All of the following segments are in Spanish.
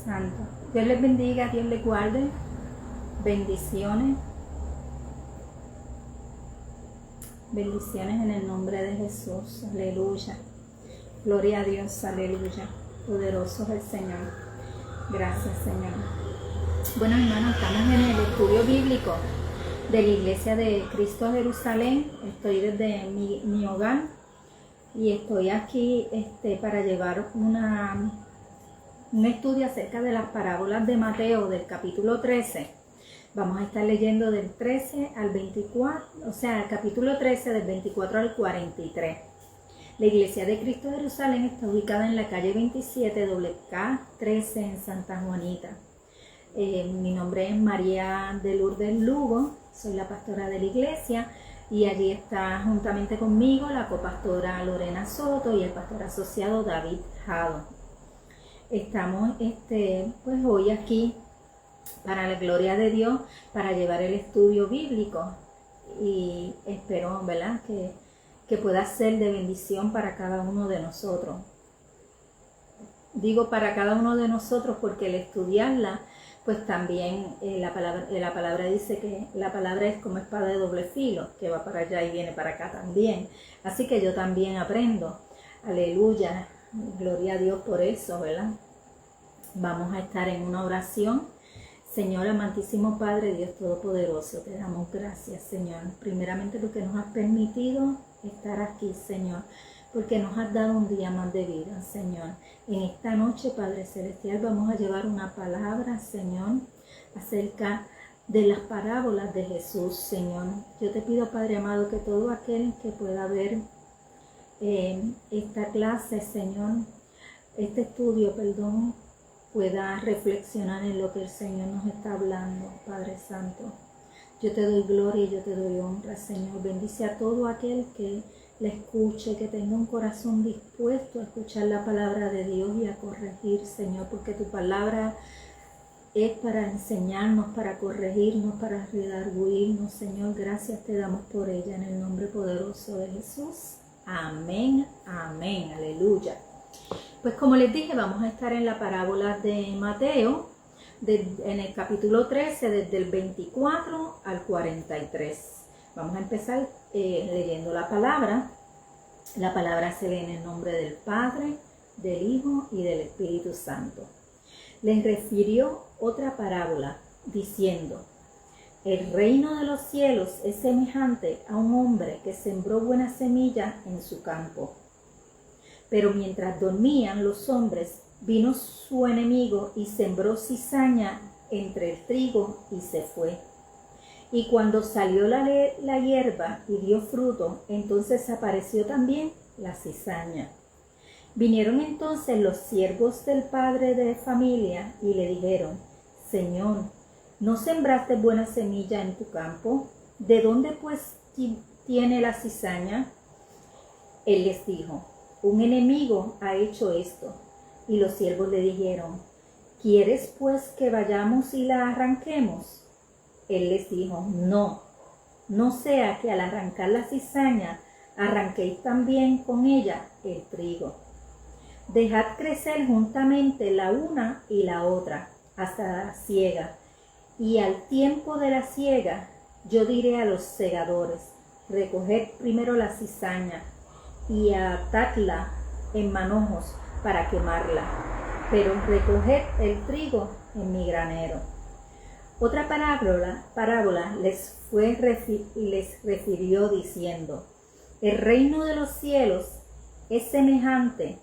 Santo. Dios les bendiga, Dios les guarde. Bendiciones. Bendiciones en el nombre de Jesús. Aleluya. Gloria a Dios. Aleluya. Poderoso es el Señor. Gracias, Señor. Bueno, hermanos, estamos en el estudio bíblico de la Iglesia de Cristo Jerusalén. Estoy desde mi hogar y estoy aquí para llevar un estudio acerca de las parábolas de Mateo del capítulo 13. Vamos a estar leyendo del 13 al 24, o sea, el capítulo 13 del 24 al 43. La Iglesia de Cristo Jerusalén está ubicada en la calle 27 WK13 en Santa Juanita. Mi nombre es María de Lourdes Lugo, soy la pastora de la iglesia y allí está juntamente conmigo la copastora Lorena Soto y el pastor asociado David Jado. Estamos pues hoy aquí para la gloria de Dios, para llevar el estudio bíblico y espero, ¿verdad?, que pueda ser de bendición para cada uno de nosotros. Digo para cada uno de nosotros porque al estudiarla, pues también la palabra dice que la palabra es como espada de doble filo, que va para allá y viene para acá también. Así que yo también aprendo. Aleluya. Gloria a Dios por eso, ¿verdad? Vamos a estar en una oración. Señor amantísimo Padre, Dios Todopoderoso, te damos gracias, Señor. Primeramente porque nos has permitido estar aquí, Señor, porque nos has dado un día más de vida, Señor. En esta noche, Padre Celestial, vamos a llevar una palabra, Señor, acerca de las parábolas de Jesús, Señor. Yo te pido, Padre amado, que todo aquel que pueda ver esta clase, Señor, este estudio, perdón, pueda reflexionar en lo que el Señor nos está hablando, Padre Santo. Yo te doy gloria y yo te doy honra, Señor. Bendice a todo aquel que la escuche, que tenga un corazón dispuesto a escuchar la palabra de Dios y a corregir, Señor, porque tu palabra es para enseñarnos, para corregirnos, para redarguirnos, Señor. Gracias te damos por ella en el nombre poderoso de Jesús. Amén, amén, aleluya. Pues como les dije, vamos a estar en la parábola de Mateo, en el capítulo 13, desde el 24 al 43. Vamos a empezar leyendo la palabra. La palabra se lee en el nombre del Padre, del Hijo y del Espíritu Santo. Les refirió otra parábola, diciendo: el reino de los cielos es semejante a un hombre que sembró buena semilla en su campo. Pero mientras dormían los hombres, vino su enemigo y sembró cizaña entre el trigo y se fue. Y cuando salió la hierba y dio fruto, entonces apareció también la cizaña. Vinieron entonces los siervos del padre de familia y le dijeron: Señor, ¿no sembraste buena semilla en tu campo? ¿De dónde pues tiene la cizaña? Él les dijo: un enemigo ha hecho esto. Y los siervos le dijeron: ¿quieres pues que vayamos y la arranquemos? Él les dijo: no sea que al arrancar la cizaña arranquéis también con ella el trigo. Dejad crecer juntamente la una y la otra hasta la siega. Y al tiempo de la siega yo diré a los segadores: recoged primero la cizaña y atadla en manojos para quemarla, pero recoged el trigo en mi granero. Otra parábola les refirió diciendo: el reino de los cielos es semejante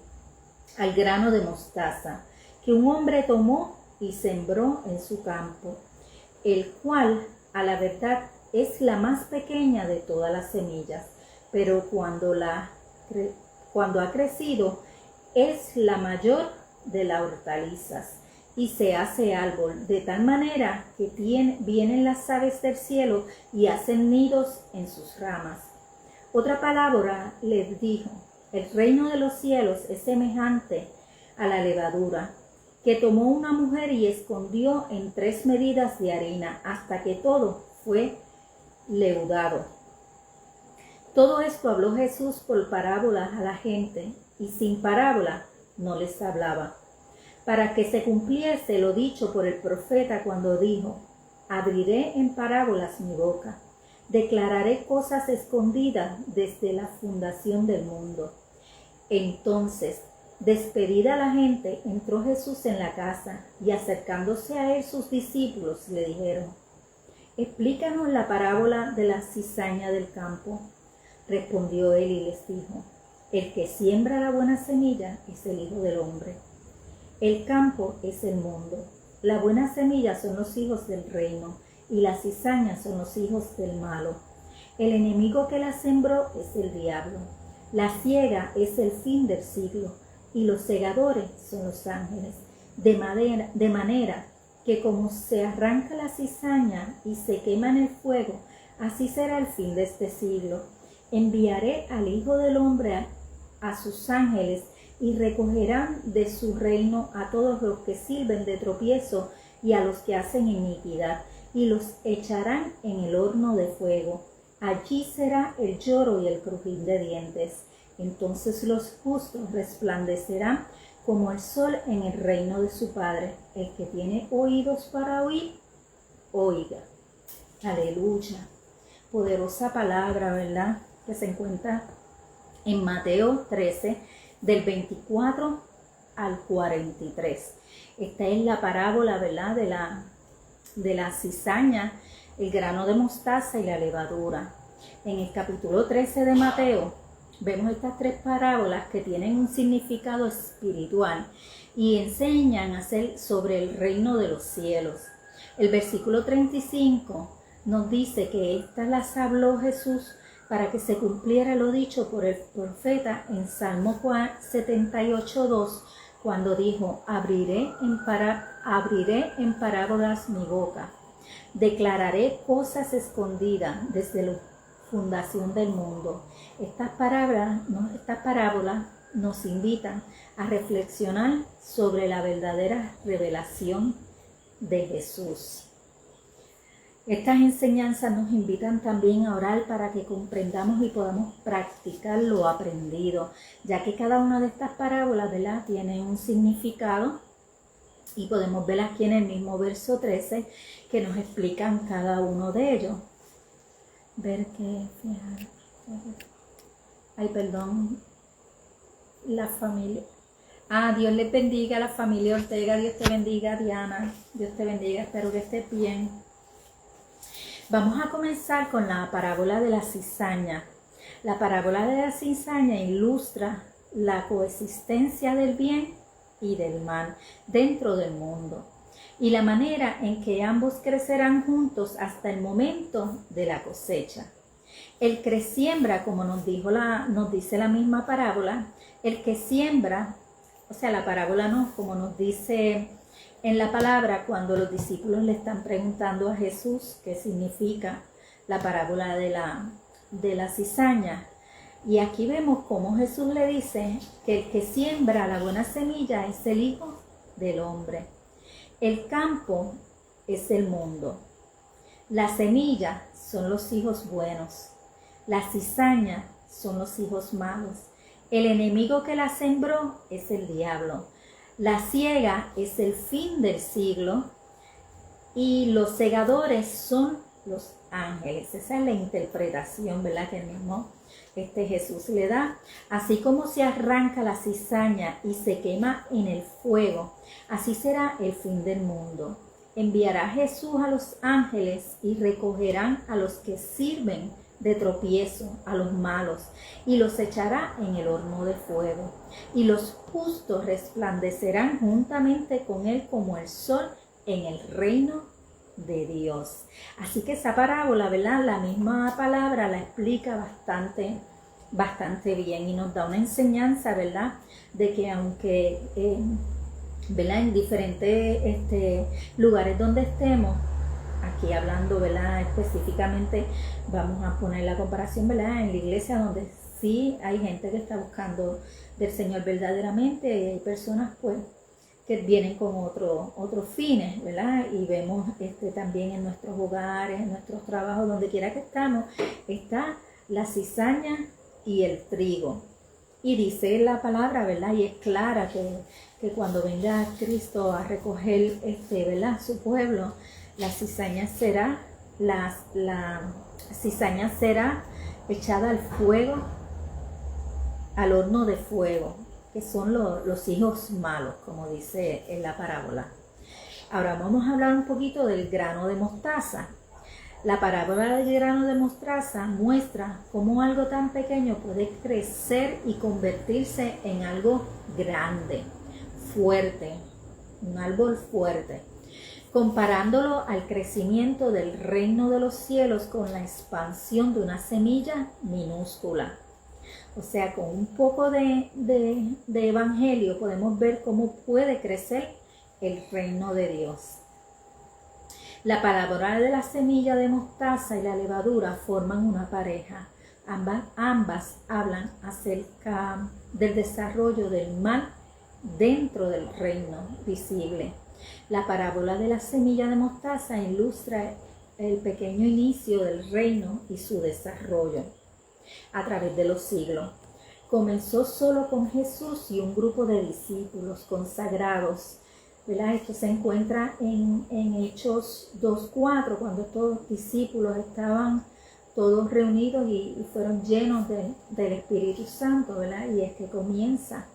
al grano de mostaza que un hombre tomó y sembró en su campo, el cual a la verdad es la más pequeña de todas las semillas, pero cuando ha crecido es la mayor de las hortalizas y se hace árbol, de tal manera que vienen las aves del cielo y hacen nidos en sus ramas. Otra palabra les dijo: el reino de los cielos es semejante a la levadura, que tomó una mujer y escondió en 3 medidas de harina, hasta que todo fue leudado. Todo esto habló Jesús por parábolas a la gente, y sin parábola no les hablaba, para que se cumpliese lo dicho por el profeta cuando dijo: abriré en parábolas mi boca, declararé cosas escondidas desde la fundación del mundo. Entonces, despedida la gente, entró Jesús en la casa, y acercándose a él sus discípulos le dijeron: explícanos la parábola de la cizaña del campo. Respondió él y les dijo: el que siembra la buena semilla es el Hijo del Hombre. El campo es el mundo. La buena semilla son los hijos del reino, y las cizañas son los hijos del malo. El enemigo que la sembró es el diablo. La siega es el fin del siglo, y los segadores son los ángeles. De manera que como se arranca la cizaña y se quema en el fuego, así será el fin de este siglo. Enviaré al Hijo del Hombre a sus ángeles, y recogerán de su reino a todos los que sirven de tropiezo y a los que hacen iniquidad, y los echarán en el horno de fuego. Allí será el lloro y el crujir de dientes. Entonces los justos resplandecerán como el sol en el reino de su Padre. El que tiene oídos para oír, oiga. Aleluya. Poderosa palabra, ¿verdad? Que se encuentra en Mateo 13, del 24 al 43. Esta es la parábola, ¿verdad?, de la cizaña, el grano de mostaza y la levadura. En el capítulo 13 de Mateo vemos estas tres parábolas que tienen un significado espiritual y enseñan sobre el reino de los cielos. El versículo 35 nos dice que estas las habló Jesús para que se cumpliera lo dicho por el profeta en Salmo 78:2, cuando dijo: abriré en parábolas mi boca, declararé cosas escondidas desde la fundación del mundo. Estas parábolas nos invitan a reflexionar sobre la verdadera revelación de Jesús. Estas enseñanzas nos invitan también a orar para que comprendamos y podamos practicar lo aprendido, ya que cada una de estas parábolas, ¿verdad?, tiene un significado, y podemos ver aquí en el mismo verso 13 que nos explican cada uno de ellos. La familia. Dios les bendiga a la familia Ortega, Dios te bendiga, Diana, Dios te bendiga, espero que estés bien. Vamos a comenzar con la parábola de la cizaña. La parábola de la cizaña ilustra la coexistencia del bien y del mal dentro del mundo, y la manera en que ambos crecerán juntos hasta el momento de la cosecha. El que siembra, como nos dice la misma parábola, el que siembra, o sea, la parábola no, como nos dice en la palabra, cuando los discípulos le están preguntando a Jesús qué significa la parábola de la cizaña. Y aquí vemos cómo Jesús le dice que el que siembra la buena semilla es el Hijo del Hombre. El campo es el mundo. La semilla son los hijos buenos. La cizaña son los hijos malos. El enemigo que la sembró es el diablo. La siega es el fin del siglo y los segadores son los ángeles. Esa es la interpretación, ¿verdad?, que el mismo Jesús le da. Así como se arranca la cizaña y se quema en el fuego, así será el fin del mundo. Enviará Jesús a los ángeles y recogerán a los que sirven de tropiezo, a los malos, y los echará en el horno de fuego. Y los justos resplandecerán juntamente con él como el sol en el reino de Dios. Así que esa parábola, ¿verdad?, la misma palabra la explica bastante bien y nos da una enseñanza, ¿verdad?, de que aunque, ¿verdad?, en diferentes lugares donde estemos, aquí hablando, ¿verdad?, específicamente vamos a poner la comparación, ¿verdad?, en la iglesia, donde sí hay gente que está buscando del Señor verdaderamente, y hay personas pues que vienen con otros fines, ¿verdad? Y vemos también en nuestros hogares, en nuestros trabajos, donde quiera que estamos, está la cizaña y el trigo. Y dice la palabra, ¿verdad? Y es clara que cuando venga Cristo a recoger, ¿verdad?, su pueblo, la cizaña será echada al fuego, al horno de fuego, que son los hijos malos, como dice en la parábola. Ahora vamos a hablar un poquito del grano de mostaza. La parábola del grano de mostaza muestra cómo algo tan pequeño puede crecer y convertirse en algo grande, fuerte, un árbol fuerte, comparándolo al crecimiento del reino de los cielos con la expansión de una semilla minúscula. O sea, con un poco de evangelio podemos ver cómo puede crecer el reino de Dios. La parábola de la semilla de mostaza y la levadura forman una pareja. Ambas hablan acerca del desarrollo del mal dentro del reino visible. La parábola de la semilla de mostaza ilustra el pequeño inicio del reino y su desarrollo a través de los siglos. Comenzó solo con Jesús y un grupo de discípulos consagrados, ¿verdad? Esto se encuentra en Hechos 2:4, cuando estos discípulos estaban todos reunidos y fueron llenos del Espíritu Santo, ¿verdad? Y es que comienza.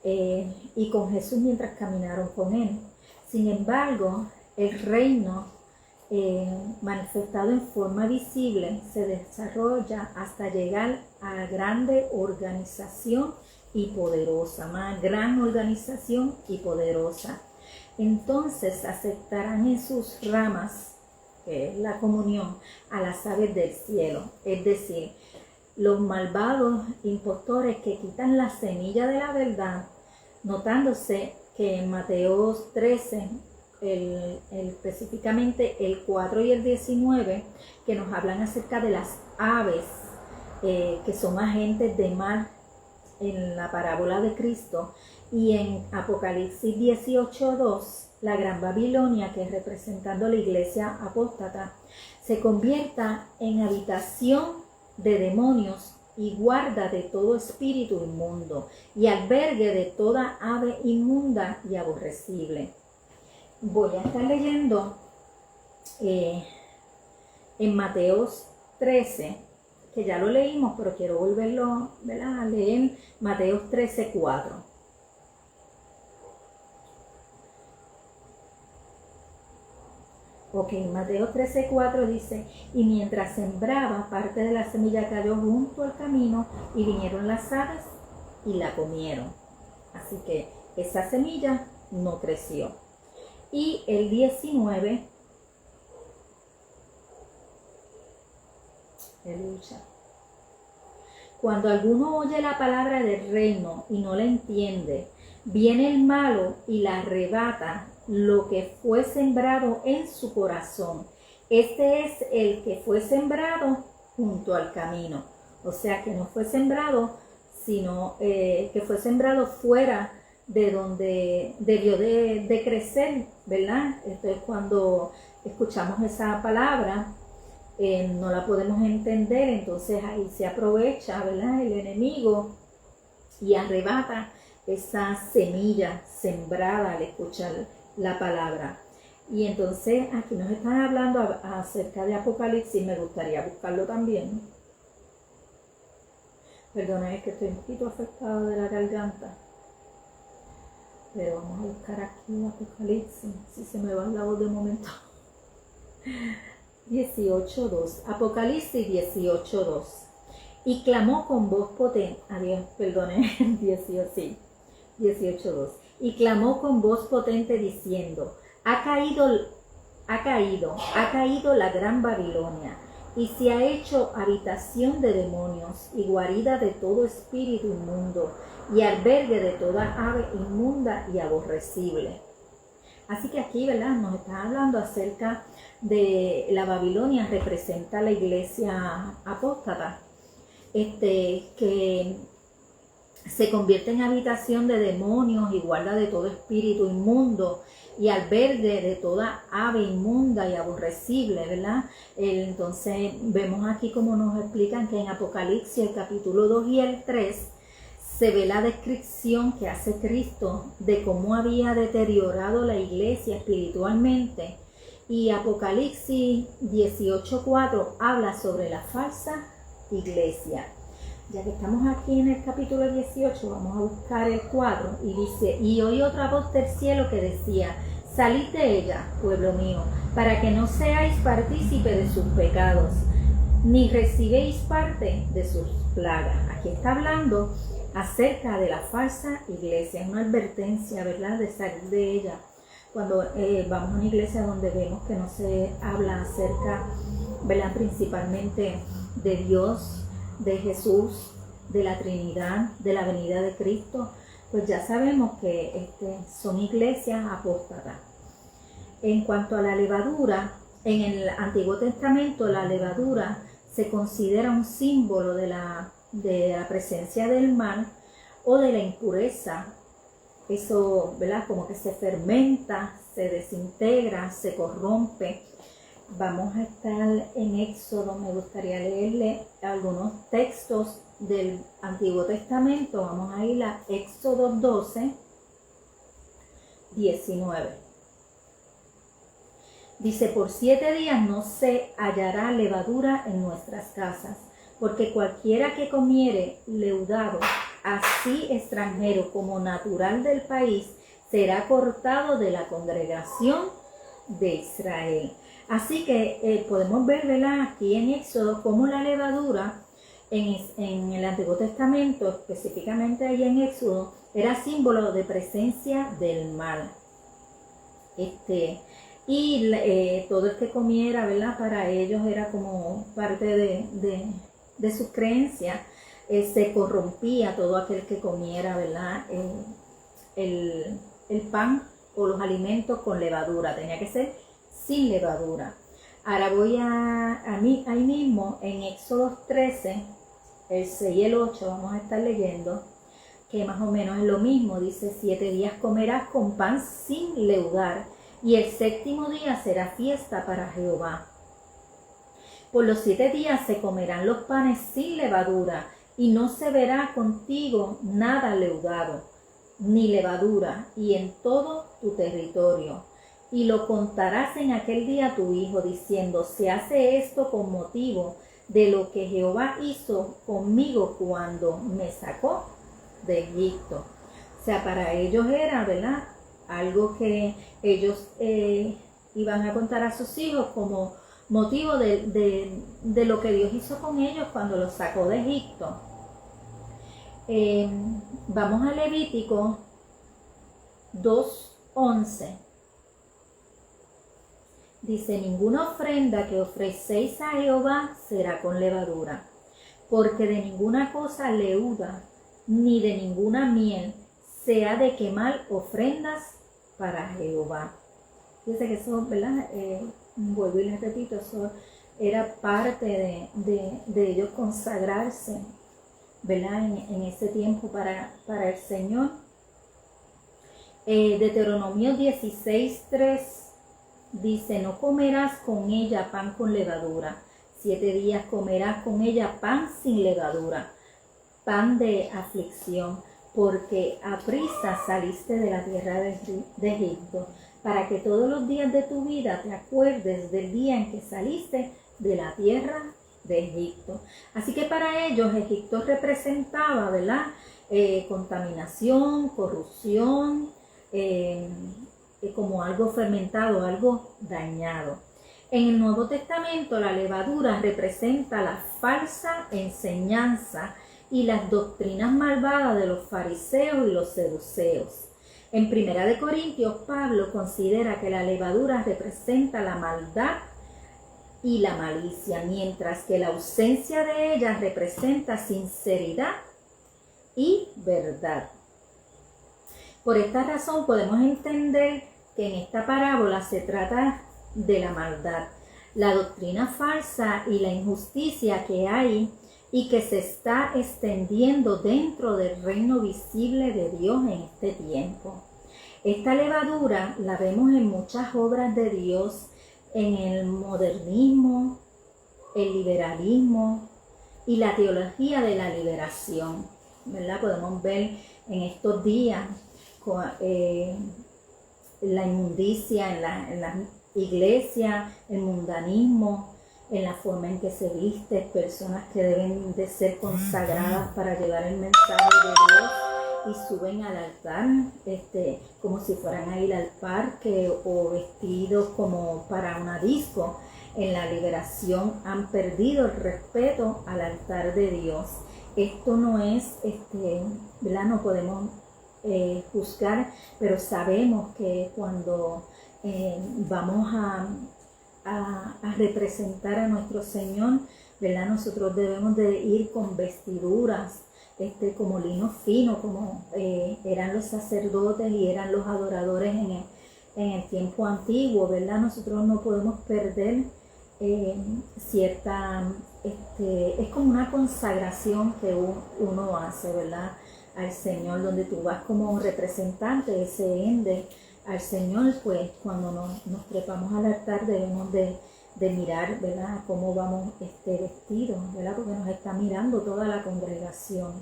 Y con Jesús mientras caminaron con él. Sin embargo, el reino manifestado en forma visible se desarrolla hasta llegar a grande organización y poderosa, más gran organización y poderosa. Entonces aceptarán en sus ramas, que es la comunión, a las aves del cielo, es decir, los malvados impostores que quitan la semilla de la verdad, notándose que en Mateo 13, específicamente el 4 y el 19, que nos hablan acerca de las aves, que son agentes de mal en la parábola de Cristo, y en Apocalipsis 18:2, la Gran Babilonia, que representando la iglesia apóstata, se convierta en habitación de demonios y guarda de todo espíritu inmundo y albergue de toda ave inmunda y aborrecible. Voy a estar leyendo en Mateo 13, que ya lo leímos, pero quiero volverlo, ¿verdad?, a leer. Mateo 13:4. Ok, Mateo 13:4 dice: y mientras sembraba, parte de la semilla cayó junto al camino y vinieron las aves y la comieron. Así que esa semilla no creció. Y el 19, cuando alguno oye la palabra del reino y no la entiende, viene el malo y la arrebata lo que fue sembrado en su corazón. Este es el que fue sembrado junto al camino. O sea, que no fue sembrado, sino que fue sembrado fuera de donde debió de crecer, ¿verdad? Entonces, cuando escuchamos esa palabra, no la podemos entender, entonces ahí se aprovecha, ¿verdad?, el enemigo y arrebata esa semilla sembrada al escuchar la palabra. Y entonces aquí nos están hablando acerca de Apocalipsis. Me gustaría buscarlo también. Perdona, es que estoy un poquito afectada de la garganta. Pero vamos a buscar aquí Apocalipsis, si se me va la voz de momento. 18:2. Apocalipsis 18:2. Y clamó con voz potente. 18:2. Y clamó con voz potente diciendo: ha caído la gran Babilonia, y se ha hecho habitación de demonios y guarida de todo espíritu inmundo y albergue de toda ave inmunda y aborrecible. Así que aquí, ¿verdad?, nos está hablando acerca de la Babilonia. Representa la iglesia apóstata, que se convierte en habitación de demonios y guarda de todo espíritu inmundo y albergue de toda ave inmunda y aborrecible, ¿verdad? Entonces vemos aquí como nos explican que en Apocalipsis el capítulo 2 y el 3 se ve la descripción que hace Cristo de cómo había deteriorado la iglesia espiritualmente. Y Apocalipsis 18:4 habla sobre la falsa iglesia. Ya que estamos aquí en el capítulo 18, vamos a buscar el 4 y dice: y oí otra voz del cielo que decía: salid de ella, pueblo mío, para que no seáis partícipe de sus pecados, ni recibéis parte de sus plagas. Aquí está hablando acerca de la falsa iglesia, es una advertencia, ¿verdad?, de salir de ella. Cuando vamos a una iglesia donde vemos que no se habla acerca, ¿verdad?, principalmente de Dios, de Jesús, de la Trinidad, de la venida de Cristo, pues ya sabemos que son iglesias apóstatas. En cuanto a la levadura, en el Antiguo Testamento la levadura se considera un símbolo de la presencia del mal o de la impureza. Eso, ¿verdad?, como que se fermenta, se desintegra, se corrompe. Vamos a estar en Éxodo, me gustaría leerle algunos textos del Antiguo Testamento. Vamos a ir a Éxodo 12, 19. Dice: por 7 días no se hallará levadura en nuestras casas, porque cualquiera que comiere leudado, así extranjero como natural del país, será cortado de la congregación de Israel. Así que podemos ver, ¿verdad?, aquí en Éxodo cómo la levadura en el Antiguo Testamento, específicamente ahí en Éxodo, era símbolo de presencia del mal. Todo el que comiera, ¿verdad?, para ellos era como parte de sus creencias. Se corrompía todo aquel que comiera, ¿verdad?, el pan o los alimentos con levadura. Tenía que ser sin levadura. Ahora voy ahí mismo en Éxodo 13, el 6 y el 8, vamos a estar leyendo, que más o menos es lo mismo. Dice: 7 días comerás con pan sin leudar, y el 7º día será fiesta para Jehová. Por los 7 días se comerán los panes sin levadura, y no se verá contigo nada leudado, ni levadura, y en todo tu territorio. Y lo contarás en aquel día a tu hijo, diciendo: se hace esto con motivo de lo que Jehová hizo conmigo cuando me sacó de Egipto. O sea, para ellos era, ¿verdad?, algo que ellos iban a contar a sus hijos como motivo de lo que Dios hizo con ellos cuando los sacó de Egipto. Vamos a Levítico 2:11. Dice: ninguna ofrenda que ofrecéis a Jehová será con levadura, porque de ninguna cosa leuda, ni de ninguna miel, se ha de quemar ofrendas para Jehová. Fíjense que eso, ¿verdad?, vuelvo y les repito, eso era parte de ellos consagrarse, ¿verdad?, en ese tiempo para el Señor. Deuteronomio 16:3 dice: no comerás con ella pan con levadura. 7 días comerás con ella pan sin levadura, pan de aflicción, porque aprisa saliste de la tierra de Egipto, para que todos los días de tu vida te acuerdes del día en que saliste de la tierra de Egipto. Así que para ellos Egipto representaba, ¿verdad?, contaminación, corrupción, como algo fermentado, algo dañado. En el Nuevo Testamento la levadura representa la falsa enseñanza y las doctrinas malvadas de los fariseos y los seduceos. En 1 Corintios, Pablo considera que la levadura representa la maldad y la malicia, mientras que la ausencia de ella representa sinceridad y verdad. Por esta razón podemos entender que en esta parábola se trata de la maldad, la doctrina falsa y la injusticia que hay y que se está extendiendo dentro del reino visible de Dios en este tiempo. Esta levadura la vemos en muchas obras de Dios, en el modernismo, el liberalismo y la teología de la liberación, ¿verdad? Podemos ver en estos días la inmundicia en las iglesias, el mundanismo, en la forma en que se viste, personas que deben de ser consagradas para llevar el mensaje de Dios y suben al altar como si fueran a ir al parque o vestidos como para una disco. En la liberación han perdido el respeto al altar de Dios. Esto no es, ¿verdad? No podemos juzgar, pero sabemos que cuando vamos a representar a nuestro Señor, ¿verdad? Nosotros debemos de ir con vestiduras como lino fino, como eran los sacerdotes y eran los adoradores en el tiempo antiguo, ¿verdad? Nosotros no podemos perder cierta, es como una consagración que uno hace, ¿verdad? Al Señor, donde tú vas como representante de ese ende al Señor. Pues cuando nos trepamos al altar debemos de mirar, ¿verdad?, cómo vamos vestidos, ¿verdad?, porque nos está mirando toda la congregación.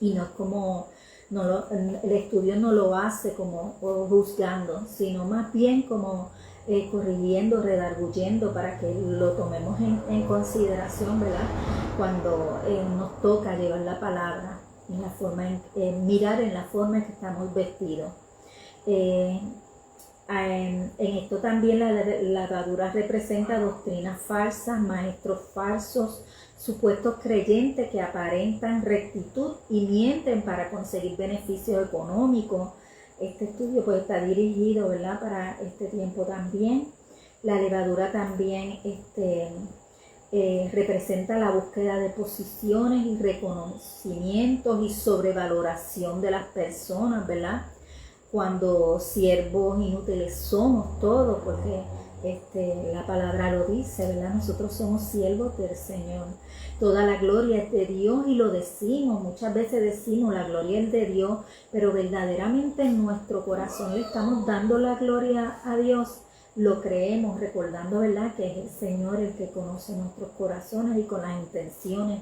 Y no es como, el estudio no lo hace como juzgando, sino más bien como corrigiendo, redarguyendo, para que lo tomemos en consideración, ¿verdad?, cuando nos toca llevar la palabra, en la forma mirar en la forma en que estamos vestidos. En esto también la levadura representa doctrinas falsas, maestros falsos, supuestos creyentes que aparentan rectitud y mienten para conseguir beneficios económicos. Este estudio pues está dirigido, ¿verdad?, para este tiempo también. La levadura también representa la búsqueda de posiciones y reconocimientos y sobrevaloración de las personas, ¿verdad?, cuando siervos inútiles somos todos, porque la palabra lo dice, ¿verdad? Nosotros somos siervos del Señor. Toda la gloria es de Dios y lo decimos, muchas veces decimos la gloria es de Dios, pero verdaderamente en nuestro corazón le estamos dando la gloria a Dios. Lo creemos, recordando, ¿verdad?, que es el Señor el que conoce nuestros corazones y con las intenciones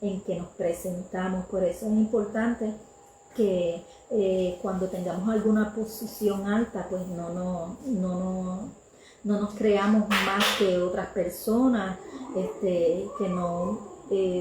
en que nos presentamos. Por eso es importante que cuando tengamos alguna posición alta, pues no nos creamos más que otras personas, que no,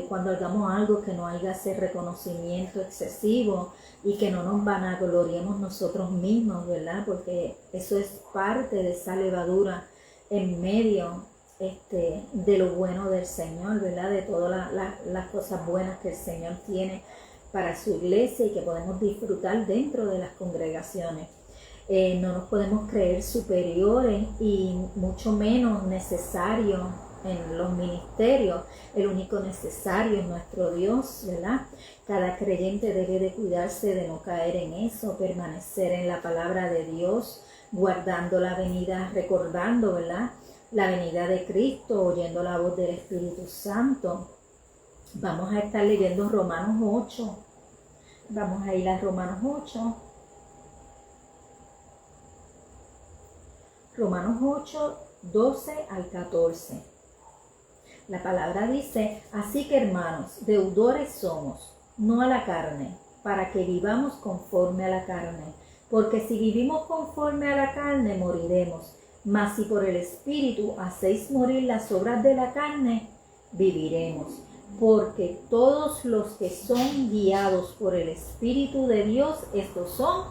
cuando hagamos algo, que no haya ese reconocimiento excesivo y que no nos vanagloriemos nosotros mismos, ¿verdad?, porque eso es parte de esa levadura en medio de lo bueno del Señor, ¿verdad?, de todas las cosas buenas que el Señor tiene para su iglesia y que podemos disfrutar dentro de las congregaciones. No nos podemos creer superiores y mucho menos necesarios en los ministerios. El único necesario es nuestro Dios, ¿verdad? Cada creyente debe de cuidarse de no caer en eso, permanecer en la palabra de Dios, guardando la venida, recordando, ¿verdad?, la venida de Cristo, oyendo la voz del Espíritu Santo. Vamos a estar leyendo Romanos 8. Vamos a ir a Romanos 8. Romanos 8, 12 al 14. La palabra dice: así que, hermanos, deudores somos, no a la carne, para que vivamos conforme a la carne. Porque si vivimos conforme a la carne, moriremos. Mas si por el Espíritu hacéis morir las obras de la carne, viviremos. Porque todos los que son guiados por el Espíritu de Dios, estos son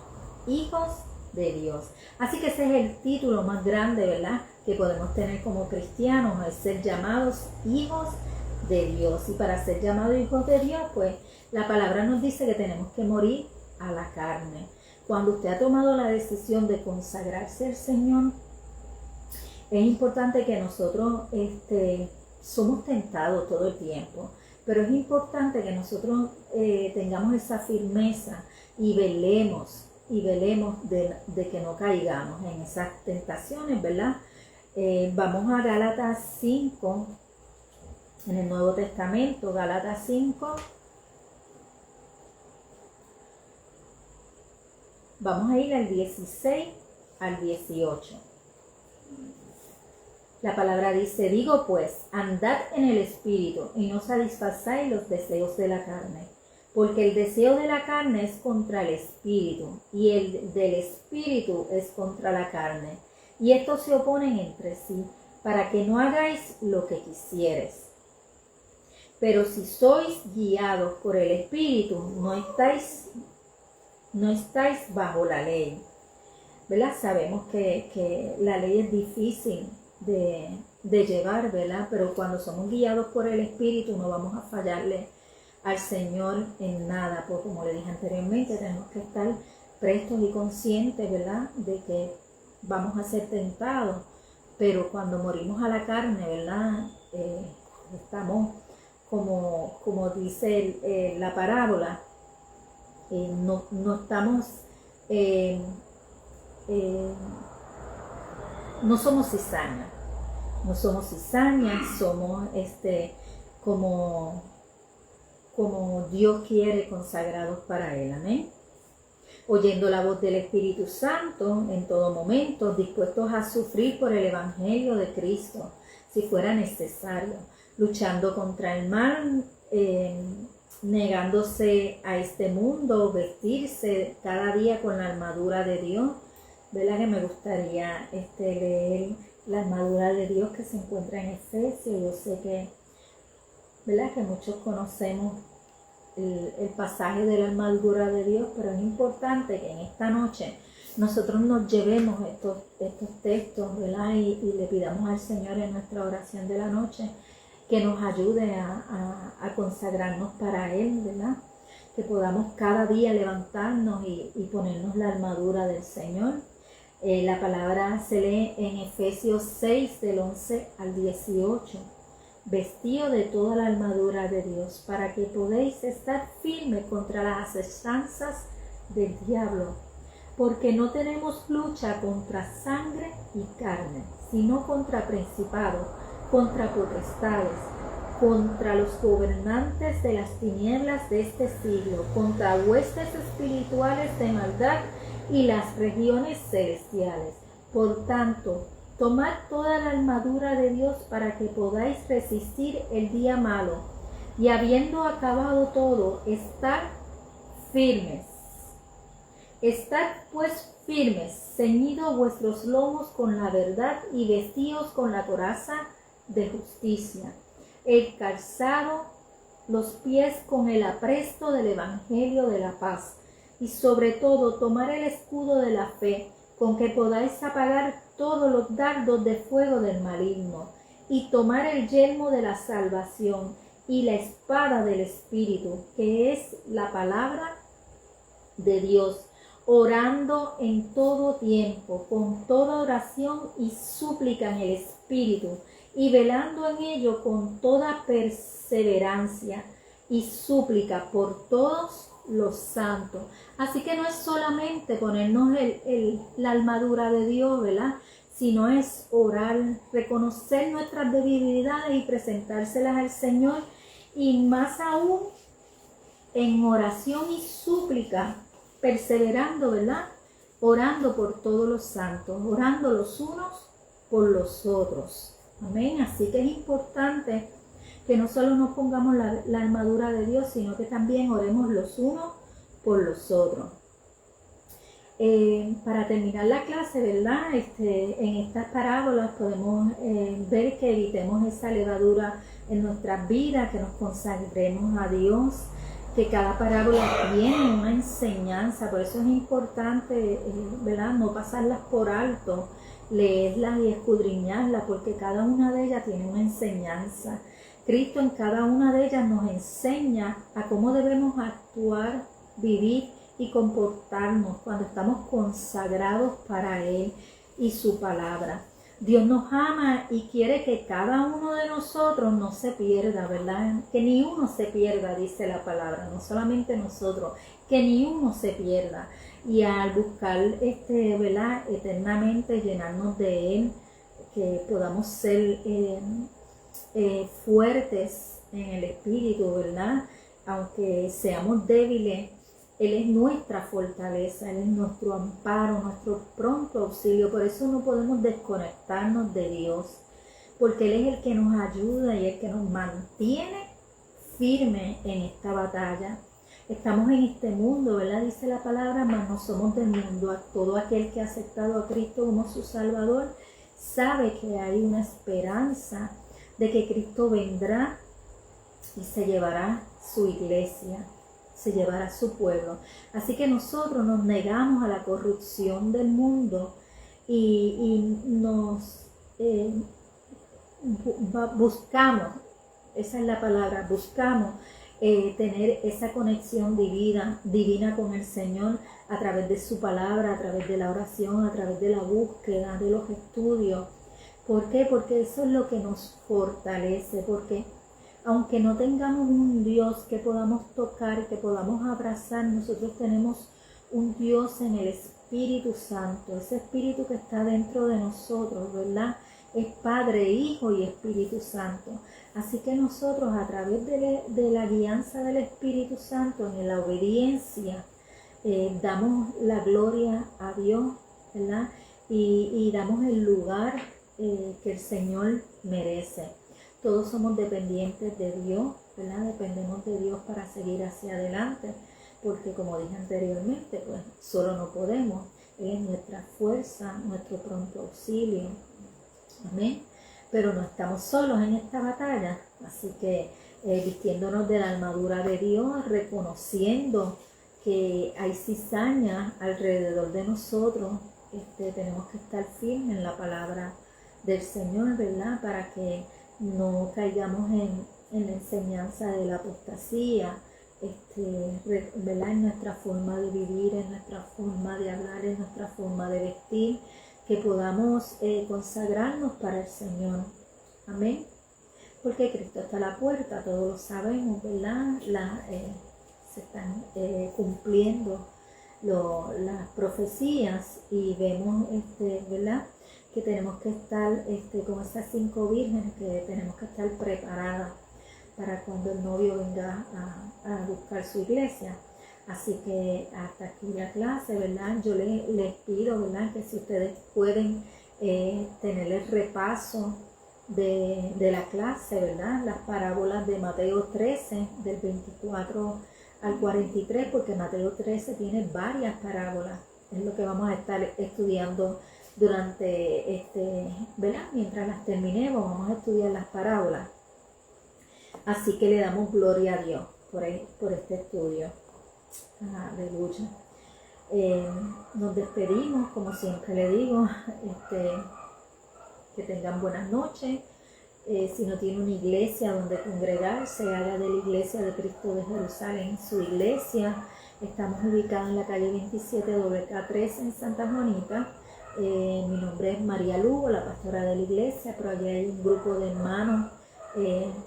hijos de Dios. Así que ese es el título más grande, ¿verdad?, que podemos tener como cristianos, es ser llamados hijos de Dios. Y para ser llamados hijos de Dios, pues la palabra nos dice que tenemos que morir a la carne. Cuando usted ha tomado la decisión de consagrarse al Señor, es importante que nosotros somos tentados todo el tiempo, pero es importante que nosotros tengamos esa firmeza y velemos de que no caigamos en esas tentaciones, ¿verdad? Vamos a Gálatas 5, En el Nuevo Testamento, Gálatas 5. Vamos a ir al 16 al 18. La palabra dice, digo pues, andad en el Espíritu y no satisfazáis los deseos de la carne, porque el deseo de la carne es contra el Espíritu y el del Espíritu es contra la carne, y estos se oponen entre sí, para que no hagáis lo que quisieres. Pero si sois guiados por el Espíritu, no estáis bajo la ley. ¿Verdad? Sabemos que la ley es difícil de llevar, ¿verdad? Pero cuando somos guiados por el Espíritu no vamos a fallarle al Señor en nada, porque como le dije anteriormente, tenemos que estar prestos y conscientes, ¿verdad?, de que vamos a ser tentados, pero cuando morimos a la carne, ¿verdad?, estamos, como dice la parábola, no estamos, no somos cizañas, somos como Dios quiere, consagrados para Él, amén. Oyendo la voz del Espíritu Santo en todo momento, dispuestos a sufrir por el Evangelio de Cristo, si fuera necesario, luchando contra el mal, negándose a este mundo, vestirse cada día con la armadura de Dios. ¿Verdad que me gustaría leer la armadura de Dios que se encuentra en Efesios? Yo sé que, ¿verdad?, que muchos conocemos el pasaje de la armadura de Dios, pero es importante que en esta noche nosotros nos llevemos estos textos, ¿verdad?, y le pidamos al Señor en nuestra oración de la noche que nos ayude a consagrarnos para Él, ¿verdad?, que podamos cada día levantarnos y ponernos la armadura del Señor. La palabra se lee en Efesios 6, del 11 al 18. Vestido de toda la armadura de Dios, para que podáis estar firmes contra las asechanzas del diablo, porque no tenemos lucha contra sangre y carne, sino contra principados, contra potestades, contra los gobernantes de las tinieblas de este siglo, contra huestes espirituales de maldad y las regiones celestiales. Por tanto, tomad toda la armadura de Dios para que podáis resistir el día malo, y habiendo acabado todo, estar firmes. Estad pues firmes, ceñidos vuestros lomos con la verdad y vestidos con la coraza de justicia, el calzado los pies con el apresto del Evangelio de la paz, y sobre todo tomar el escudo de la fe, con que podáis apagar todos los dardos de fuego del maligno, y tomar el yelmo de la salvación y la espada del Espíritu, que es la palabra de Dios, orando en todo tiempo, con toda oración y súplica en el Espíritu, y velando en ello con toda perseverancia y súplica por todos los santos. Así que no es solamente ponernos la armadura de Dios, ¿verdad?, sino es orar, reconocer nuestras debilidades y presentárselas al Señor, y más aún en oración y súplica, perseverando, ¿verdad?, orando por todos los santos, orando los unos por los otros. Amén. Así que es importante que no solo nos pongamos la armadura de Dios, sino que también oremos los unos por los otros. Para terminar la clase, ¿verdad?, en estas parábolas podemos ver que evitemos esa levadura en nuestras vidas, que nos consagremos a Dios, que cada parábola tiene una enseñanza. Por eso es importante, ¿verdad?, no pasarlas por alto, leerlas y escudriñarlas, porque cada una de ellas tiene una enseñanza. Cristo en cada una de ellas nos enseña a cómo debemos actuar, vivir y comportarnos cuando estamos consagrados para Él y su palabra. Dios nos ama y quiere que cada uno de nosotros no se pierda, ¿verdad? Que ni uno se pierda, dice la palabra, no solamente nosotros, que ni uno se pierda. Y al buscar, ¿verdad?, eternamente llenarnos de Él, que podamos ser fuertes en el espíritu, ¿verdad? Aunque seamos débiles, Él es nuestra fortaleza, Él es nuestro amparo, nuestro pronto auxilio. Por eso no podemos desconectarnos de Dios, porque Él es el que nos ayuda y el que nos mantiene firme en esta batalla. Estamos en este mundo, ¿verdad? Dice la palabra, mas no somos del mundo. A todo aquel que ha aceptado a Cristo como su Salvador sabe que hay una esperanza de que Cristo vendrá y se llevará su iglesia, se llevará su pueblo. Así que nosotros nos negamos a la corrupción del mundo y nos buscamos, esa es la palabra, buscamos tener esa conexión divina con el Señor a través de su palabra, a través de la oración, a través de la búsqueda, de los estudios. ¿Por qué? Porque eso es lo que nos fortalece, porque aunque no tengamos un Dios que podamos tocar, que podamos abrazar, nosotros tenemos un Dios en el Espíritu Santo, ese Espíritu que está dentro de nosotros, ¿verdad? Es Padre, Hijo y Espíritu Santo. Así que nosotros a través de la guianza del Espíritu Santo, en la obediencia, damos la gloria a Dios, ¿verdad? Y damos el lugar que el Señor merece. Todos somos dependientes de Dios, ¿verdad? Dependemos de Dios para seguir hacia adelante, porque como dije anteriormente, pues solo no podemos. Él es nuestra fuerza, nuestro pronto auxilio. Amén. Pero no estamos solos en esta batalla, así que vistiéndonos de la armadura de Dios, reconociendo que hay cizaña alrededor de nosotros, tenemos que estar firmes en la palabra del Señor, ¿verdad? Para que no caigamos en la enseñanza de la apostasía, ¿verdad? En nuestra forma de vivir, en nuestra forma de hablar, en nuestra forma de vestir, que podamos consagrarnos para el Señor. Amén. Porque Cristo está a la puerta, todos lo sabemos, ¿verdad? Se están cumpliendo las profecías y vemos, ¿verdad? Que tenemos que estar como esas 5 vírgenes, que tenemos que estar preparadas para cuando el novio venga a buscar su iglesia. Así que hasta aquí la clase, ¿verdad? Yo les pido, ¿verdad? Que si ustedes pueden tener el repaso de la clase, ¿verdad? Las parábolas de Mateo 13, del 24 al 43, porque Mateo 13 tiene varias parábolas. Es lo que vamos a estar estudiando durante ¿verdad? Mientras las terminemos, vamos a estudiar las parábolas. Así que le damos gloria a Dios por este estudio. Aleluya. Nos despedimos, como siempre le digo, que tengan buenas noches. Si no tiene una iglesia donde congregarse, haga de la iglesia de Cristo de Jerusalén su iglesia. Estamos ubicados en la calle 27 WK3 en Santa Juanita. Mi nombre es María Lugo, la pastora de la iglesia, pero allí hay un grupo de hermanos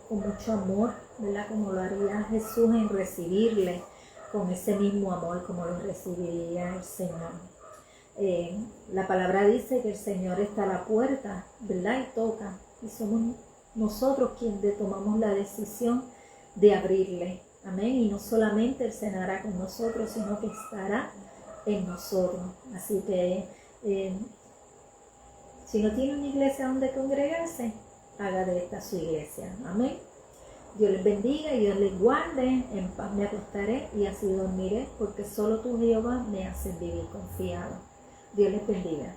con mucho amor, ¿verdad? Como lo haría Jesús en recibirle, con ese mismo amor como lo recibiría el Señor. La palabra dice que el Señor está a la puerta, ¿verdad? Y toca, y somos nosotros quienes tomamos la decisión de abrirle. Amén. Y no solamente Él cenará con nosotros, sino que estará en nosotros. Así que si no tiene una iglesia donde congregarse, haga de esta su iglesia. Amén. Dios les bendiga y Dios les guarde. En paz me acostaré y así dormiré, porque solo tú, Jehová, me haces vivir confiado. Dios les bendiga.